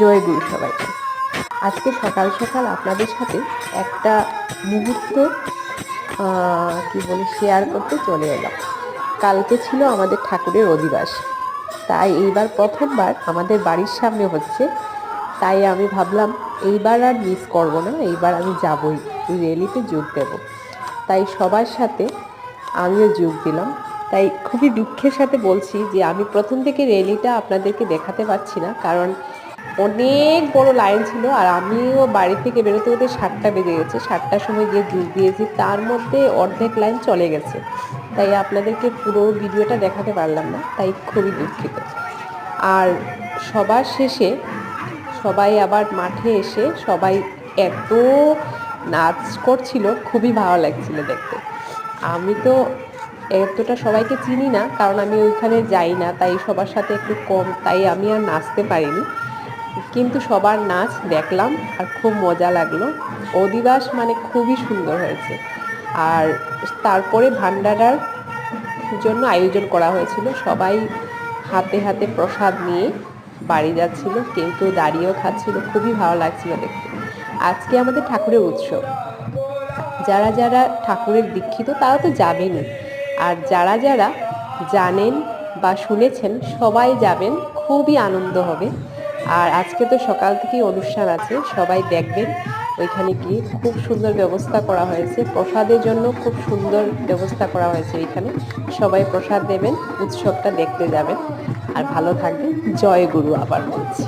জয় গুরু সবাইকে। আজকে সকাল সকাল আপনাদের সাথে একটা মুহূর্ত শেয়ার করতে চলে এলাম। কালকে ছিল আমাদের ঠাকুরের অধিবাস, তাই এইবার প্রথমবার আমাদের বাড়ির সামনে হচ্ছে। তাই আমি ভাবলাম এইবার আর মিস করব না, এইবার আমি যাবই, র্যালিতে যোগ দেব। তাই সবার সাথে আমিও যোগ দিলাম। তাই খুবই দুঃখের সাথে বলছি যে আমি প্রথম থেকে র্যালিটা আপনাদেরকে দেখাতে পারছি না, কারণ অনেক বড় লাইন ছিল। আর আমিও বাড়ি থেকে বেরোতে হতে 7টা বেজে গেছে। 7টার সময় গিয়ে যোগ দিয়েছি, তার মধ্যে অর্ধেক লাইন চলে গেছে। তাই আপনাদেরকে পুরো ভিডিওটা দেখাতে পারলাম না, তাই খুবই দুঃখিত। আর সবার শেষে সবাই আবার মাঠে এসে সবাই এত নাচ করছিল, খুবই ভালো লাগছিল দেখতে। আমি তো এতটা সবাইকে চিনি না, কারণ আমি ওইখানে যাই না, তাই সবার সাথে একটু কম, তাই আমি আর নাচতে পারিনি। কিন্তু সবার নাচ দেখলাম আর খুব মজা লাগলো। অধিবাস মানে খুবই সুন্দর হয়েছে। আর তারপরে ভান্ডারার জন্য আয়োজন করা হয়েছিল। সবাই হাতে হাতে প্রসাদ নিয়ে বাড়ি যাচ্ছিল, কেউ কেউ দাঁড়িয়েও খাচ্ছিল, খুবই ভালো লাগছিল দেখতে। আজকে আমাদের ঠাকুরের উৎসব। যারা যারা ঠাকুরের দীক্ষিত তারা তো যাবেনই, আর যারা যারা জানেন বা শুনেছেন সবাই যাবেন, খুবই আনন্দ হবে। আর আজকে তো সকাল থেকেই অনুষ্ঠান আছে, সবাই দেখবেন। ওইখানে গিয়ে খুব সুন্দর ব্যবস্থা করা হয়েছে, প্রসাদের জন্য খুব সুন্দর ব্যবস্থা করা হয়েছে। এখানে সবাই প্রসাদ দেবেন, উৎসবটা দেখতে যাবেন। আর ভালো থাকবেন। জয় গুরু আবার বলছি।